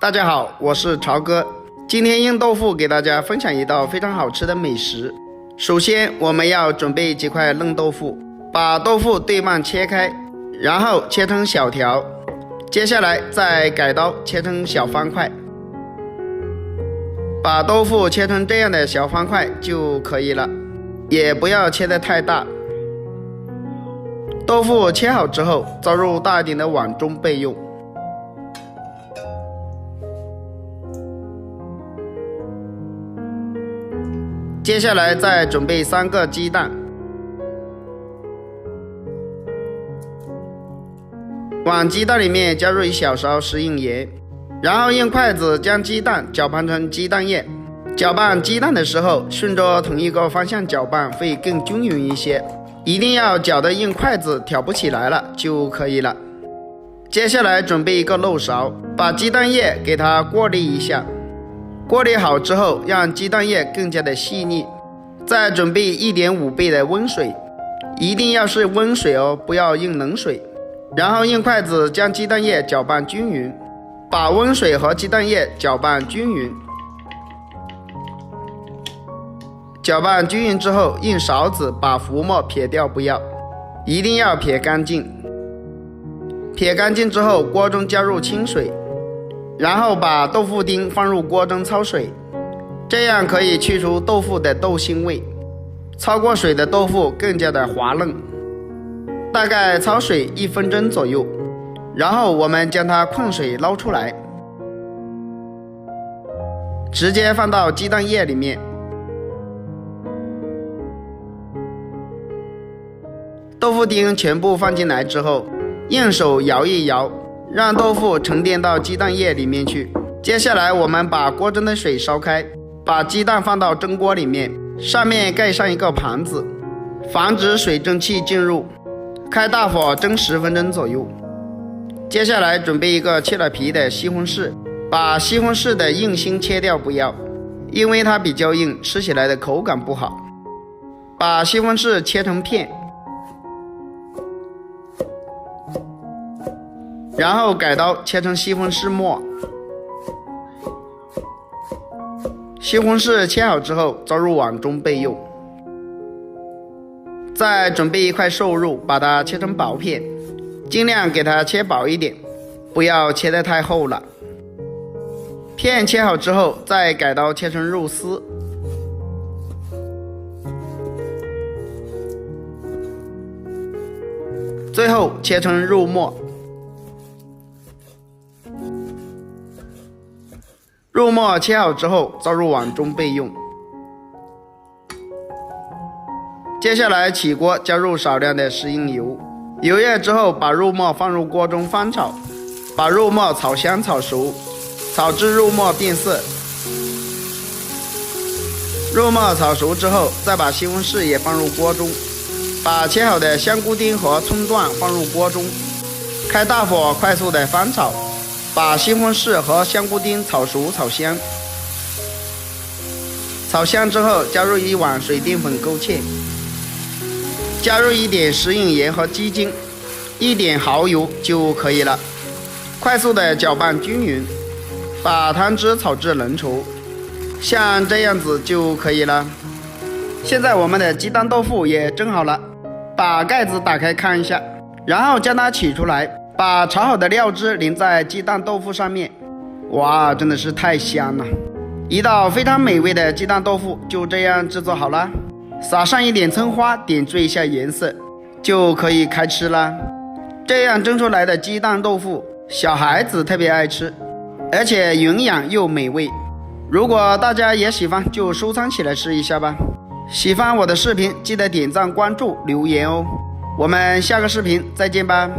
大家好，我是朝哥。今天硬豆腐给大家分享一道非常好吃的美食。首先我们要准备几块嫩豆腐，把豆腐对半切开，然后切成小条，接下来再改刀切成小方块。把豆腐切成这样的小方块就可以了，也不要切得太大。豆腐切好之后，装入大一点的碗中备用。接下来再准备3个鸡蛋，往鸡蛋里面加入1小勺食用盐，然后用筷子将鸡蛋搅拌成鸡蛋液。搅拌鸡蛋的时候，顺着同一个方向搅拌会更均匀一些，一定要搅得用筷子挑不起来了就可以了。接下来准备一个漏勺，把鸡蛋液给它过滤一下。过滤好之后，让鸡蛋液更加的细腻。再准备1.5倍的温水，一定要是温水哦，不要用冷水。然后用筷子将鸡蛋液搅拌均匀，把温水和鸡蛋液搅拌均匀。搅拌均匀之后，用勺子把浮沫撇掉，不要，一定要撇干净。撇干净之后，锅中加入清水，然后把豆腐丁放入锅中焯水，这样可以去除豆腐的豆腥味。焯过水的豆腐更加的滑嫩，大概焯水1分钟左右，然后我们将它控水捞出来，直接放到鸡蛋液里面。豆腐丁全部放进来之后，用手摇一摇，让豆腐沉淀到鸡蛋液里面去。接下来我们把锅中的水烧开，把鸡蛋放到蒸锅里面，上面盖上一个盘子，防止水蒸气进入，开大火蒸10分钟左右。接下来准备一个去了皮的西红柿，把西红柿的硬心切掉，不要，因为它比较硬，吃起来的口感不好。把西红柿切成片，然后改刀切成西红柿末。西红柿切好之后，装入碗中备用。再准备一块瘦肉，把它切成薄片，尽量给它切薄一点，不要切得太厚了。片切好之后，再改刀切成肉丝。最后切成肉末。肉末切好之后，装入碗中备用。接下来起锅，加入少量的食用油，油热之后把肉末放入锅中翻炒，把肉末炒香炒熟，炒至肉末变色。肉末炒熟之后，再把西红柿也放入锅中，把切好的香菇丁和葱段放入锅中，开大火快速的翻炒，把西红柿和香菇丁炒熟炒香。炒香之后，加入1碗水淀粉勾芡，加入1点食用盐和鸡精，1点蚝油就可以了。快速的搅拌均匀，把汤汁炒至浓稠，像这样子就可以了。现在我们的鸡蛋豆腐也蒸好了，把盖子打开看一下，然后将它取出来，把炒好的料汁淋在鸡蛋豆腐上面。哇，真的是太香了！一道非常美味的鸡蛋豆腐就这样制作好了，撒上1点葱花，点缀一下颜色，就可以开吃啦。这样蒸出来的鸡蛋豆腐，小孩子特别爱吃，而且营养又美味。如果大家也喜欢，就收藏起来吃一下吧。喜欢我的视频，记得点赞、关注、留言哦。我们下个视频再见吧。